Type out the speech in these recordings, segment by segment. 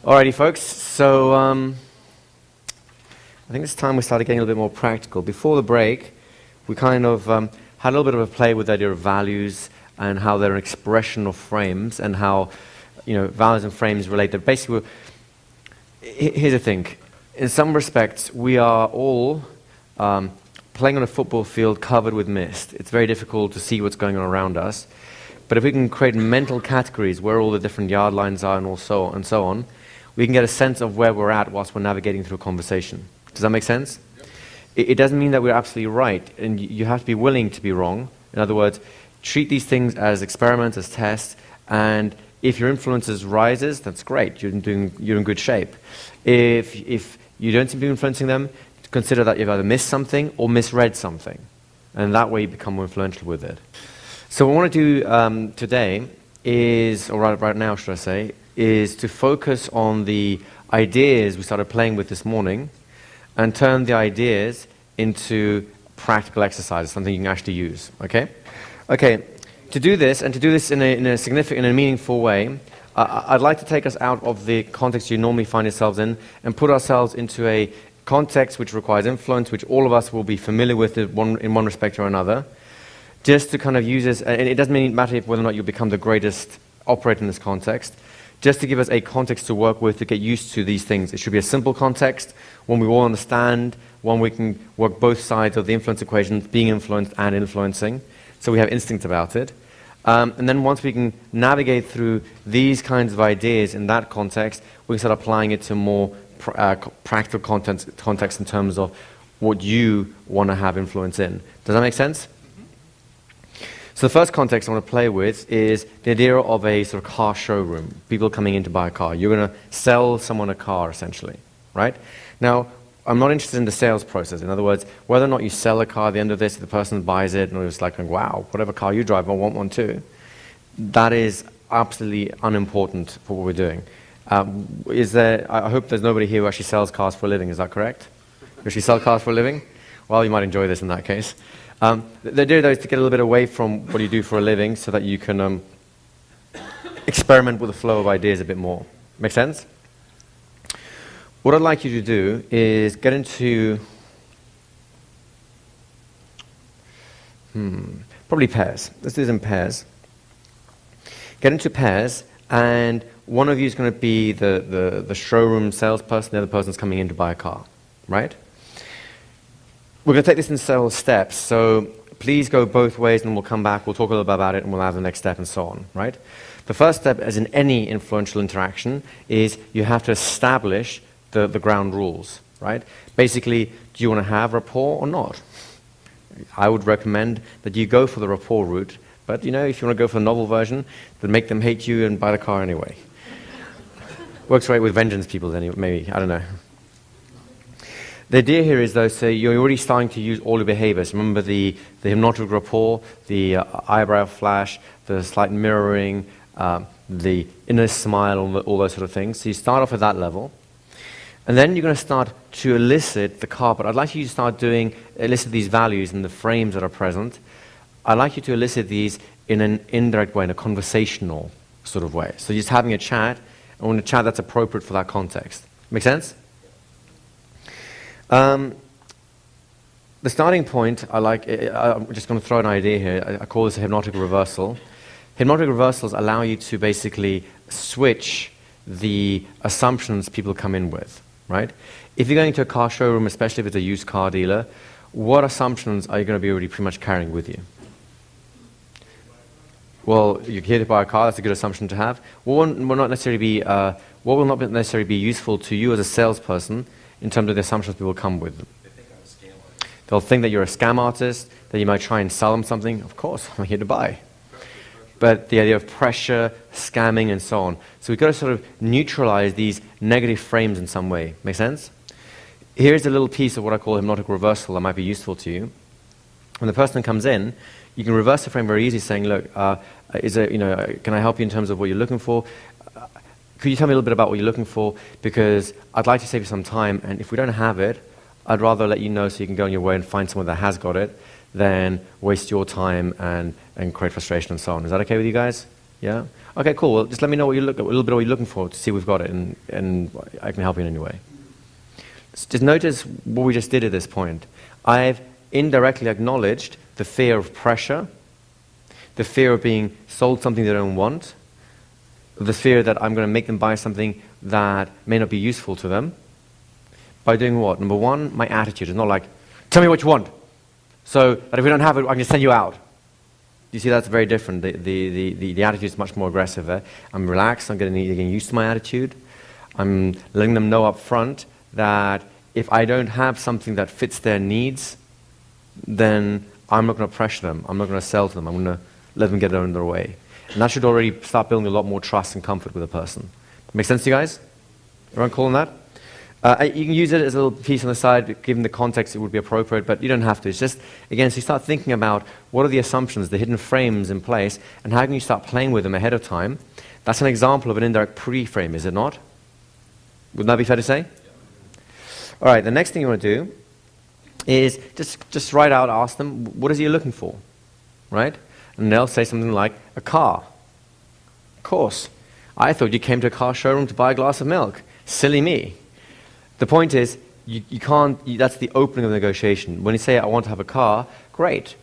Alrighty, folks. So I think it's time we started getting a little bit more practical. Before the break, we kind of had a little bit of a play with the idea of values and how they're an expression of frames and how, values and frames relate. That basically, here's the thing. In some respects, we are all playing on a football field covered with mist. It's very difficult to see what's going on around us. But if we can create mental categories where all the different yard lines are and so on, we can get a sense of where we're at whilst we're navigating through a conversation. Does that make sense? Yep. It doesn't mean that we're absolutely right, and you have to be willing to be wrong. In other words, treat these things as experiments, as tests, and if your influence rises, that's great. You're in good shape. If you don't seem to be influencing them, consider that you've either missed something or misread something, and that way you become more influential with it. So what I want to do today is, or right now should I say, is to focus on the ideas we started playing with this morning and turn the ideas into practical exercises, something you can actually use, okay? Okay, to do this, and to do this in a significant and meaningful way, I'd like to take us out of the context you normally find yourselves in and put ourselves into a context which requires influence, which all of us will be familiar with in one respect or another, just to kind of use this, and it doesn't matter whether or not you become the greatest operator in this context, just to give us a context to work with, to get used to these things. It should be a simple context, one we all understand, one we can work both sides of the influence equation, being influenced and influencing, so we have instinct about it. And then once we can navigate through these kinds of ideas in that context, we can start applying it to more practical context in terms of what you want to have influence in. Does that make sense? So the first context I want to play with is the idea of a sort of car showroom, people coming in to buy a car. You're going to sell someone a car, essentially, right? Now, I'm not interested in the sales process. In other words, whether or not you sell a car at the end of this, the person buys it, and it's like, wow, whatever car you drive, I want one too. That is absolutely unimportant for what we're doing. I hope there's nobody here who actually sells cars for a living, is that correct? You actually sell cars for a living? Well, you might enjoy this in that case. The idea, though, is to get a little bit away from what you do for a living so that you can experiment with the flow of ideas a bit more. Make sense? What I'd like you to do is get into probably pairs. Let's do this in pairs. Get into pairs, and one of you is going to be the showroom salesperson, the other person's coming in to buy a car, right? We're going to take this in several steps, so please go both ways and we'll come back, we'll talk a little bit about it, and we'll have the next step and so on, right? The first step, as in any influential interaction, is you have to establish the ground rules, right? Basically, do you want to have rapport or not? I would recommend that you go for the rapport route, but if you want to go for the novel version, then make them hate you and buy the car anyway. Works right with vengeance people anyway, maybe, I don't know. The idea here is, though, so you're already starting to use all your behaviors. Remember the hypnotic rapport, the eyebrow flash, the slight mirroring, the inner smile, all those sort of things. So you start off at that level. And then you're going to start to elicit the car. But I'd like you to start elicit these values in the frames that are present. I'd like you to elicit these in an indirect way, in a conversational sort of way. So just having a chat, and a chat that's appropriate for that context. Make sense? The starting point, I'm just going to throw an idea here. I call this a hypnotic reversal. Hypnotic reversals allow you to basically switch the assumptions people come in with, right? If you're going to a car showroom, especially if it's a used car dealer, what assumptions are you going to be already pretty much carrying with you? Well, you're here to buy a car, that's a good assumption to have. What will not necessarily be useful to you as a salesperson in terms of the assumptions people come with. They think I'm a scam artist. They'll think that you're a scam artist, that you might try and sell them something. Of course, I'm here to buy. But the idea of pressure, scamming, and so on. So we've got to sort of neutralize these negative frames in some way. Make sense? Here's a little piece of what I call hypnotic reversal that might be useful to you. When the person comes in, you can reverse the frame very easily, saying, look, can I help you in terms of what you're looking for? Could you tell me a little bit about what you're looking for? Because I'd like to save you some time, and if we don't have it, I'd rather let you know so you can go on your way and find someone that has got it than waste your time and create frustration and so on. Is that okay with you guys? Yeah? Okay, cool. Well, just let me know a little bit what you're looking for to see if we've got it, and I can help you in any way. Just notice what we just did at this point. I've indirectly acknowledged the fear of pressure, the fear of being sold something they don't want, the fear that I'm going to make them buy something that may not be useful to them. By doing what? Number one, my attitude is not like, tell me what you want, so that if we don't have it, I can send you out. You see, that's very different. The attitude is much more aggressive. I'm relaxed, I'm getting used to my attitude. I'm letting them know up front that if I don't have something that fits their needs, then I'm not going to pressure them. I'm not going to sell to them. I'm going to let them get it on their way. And that should already start building a lot more trust and comfort with a person. Make sense to you guys? Everyone cool on that? You can use it as a little piece on the side, given the context it would be appropriate, but you don't have to. It's just, again, so you start thinking about what are the assumptions, the hidden frames in place, and how can you start playing with them ahead of time. That's an example of an indirect pre-frame, is it not? Wouldn't that be fair to say? All right, the next thing you want to do is just write out, ask them, what is it you're looking for, right? And they'll say something like, a car. Of course. I thought you came to a car showroom to buy a glass of milk. Silly me. The point is, you can't, that's the opening of the negotiation. When you say, I want to have a car, great.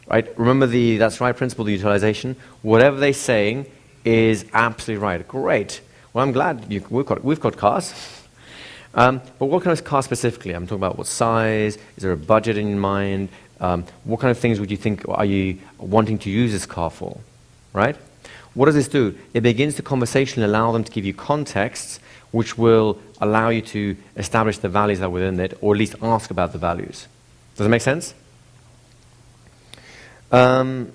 Right? Remember that's right principle, the utilization. Whatever they're saying is absolutely right. Great. Well, I'm glad we've got cars. But what kind of car specifically? I'm talking about what size, is there a budget in mind? What kind of things would you think are you wanting to use this car for, right? What does this do? It begins the conversation and allow them to give you context which will allow you to establish the values that are within it, or at least ask about the values. Does that make sense? So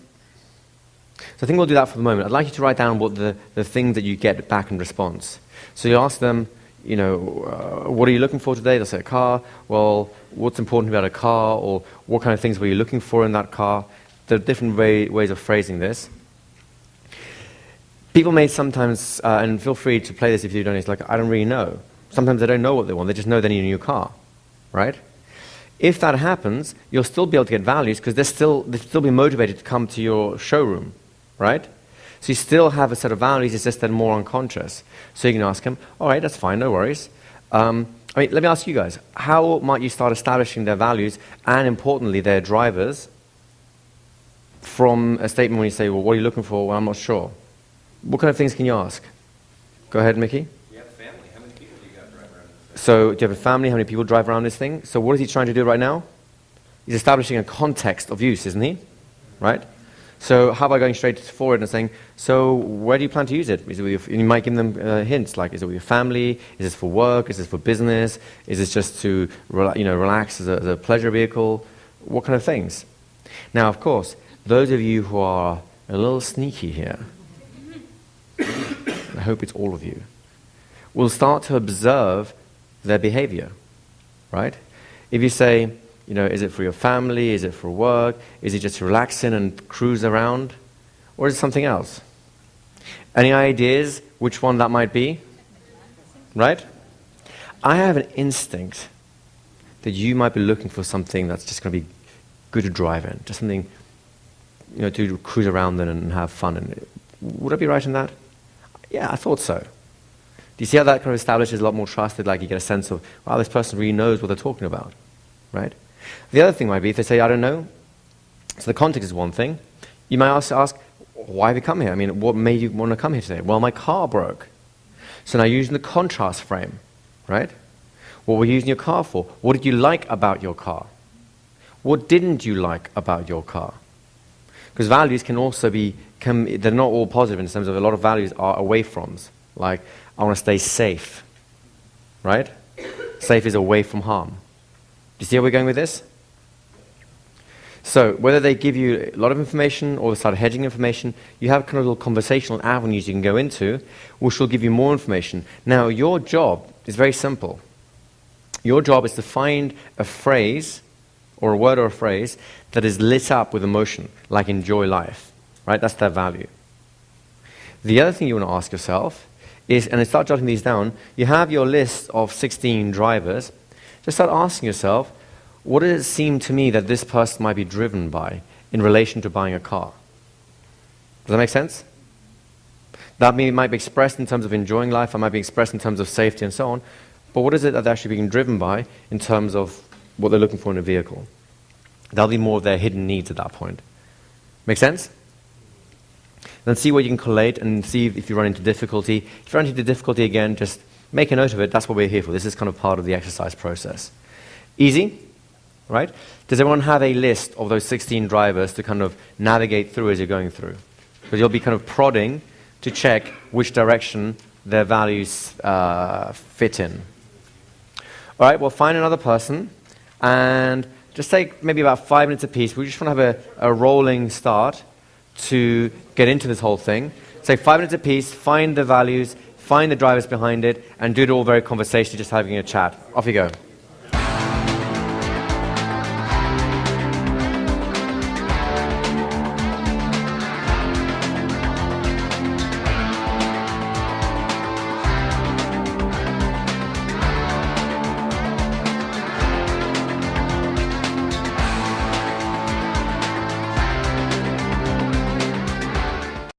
I think we'll do that for the moment. I'd like you to write down what the things that you get back in response. So you ask them, you know, what are you looking for today? They'll say a car. Well, what's important about a car? Or what kind of things were you looking for in that car? There are different ways of phrasing this. People may sometimes, and feel free to play this if you don't, it's like, I don't really know. Sometimes they don't know what they want. They just know they need a new car, right? If that happens, you'll still be able to get values because they'll still be motivated to come to your showroom, right? So you still have a set of values, it's just they're more unconscious. So you can ask them, all right, that's fine, no worries. I mean, let me ask you guys, how might you start establishing their values and, importantly, their drivers from a statement when you say, well, what are you looking for? Well, I'm not sure. What kind of things can you ask? Go ahead, Mickey. You have a family. How many people do you got driving around this thing? So do you have a family? How many people drive around this thing? So what is he trying to do right now? He's establishing a context of use, isn't he? Right? So how about going straight forward and saying, so where do you plan to use it? Is it with you might give them hints, like is it with your family? Is this for work? Is this for business? Is this just to relax as a pleasure vehicle? What kind of things? Now, of course, those of you who are a little sneaky here, I hope it's all of you, will start to observe their behavior, right? If you say, you know, is it for your family? Is it for work? Is it just to relax in and cruise around? Or is it something else? Any ideas which one that might be? Right? I have an instinct that you might be looking for something that's just going to be good to drive in, just something, you know, to cruise around in and have fun in. Would I be right in that? Yeah, I thought so. Do you see how that kind of establishes a lot more trust? That, like, you get a sense of, wow, this person really knows what they're talking about, right? The other thing might be if they say, I don't know. So the context is one thing. You might also ask, why have you come here? I mean, what made you want to come here today? Well, my car broke. So now using the contrast frame, right? What were you using your car for? What did you like about your car? What didn't you like about your car? Because values can also be, they're not all positive in terms of a lot of values are away froms. Like, I want to stay safe, right? Safe is away from harm. Do you see where we're going with this? So whether they give you a lot of information or they start hedging information, you have kind of little conversational avenues you can go into, which will give you more information. Now, your job is very simple. Your job is to find a phrase or a word or a phrase that is lit up with emotion, like enjoy life, right? That's their value. The other thing you want to ask yourself is, and start jotting these down, you have your list of 16 drivers. Just start asking yourself, what does it seem to me that this person might be driven by in relation to buying a car? Does that make sense? That might be expressed in terms of enjoying life, it might be expressed in terms of safety and so on, but what is it that they're actually being driven by in terms of what they're looking for in a vehicle? That'll be more of their hidden needs at that point. Make sense? Then see what you can collate and see if you run into difficulty. If you run into difficulty again, just make a note of it. That's what we're here for. This is kind of part of the exercise process. Easy, right? Does everyone have a list of those 16 drivers to kind of navigate through as you're going through? Because you'll be kind of prodding to check which direction their values fit in. All right, well, find another person and just take maybe about 5 minutes apiece. We just want to have a rolling start to get into this whole thing. Say 5 minutes apiece, find the values, find the drivers behind it, and do it all very conversationally, just having a chat. Off you go.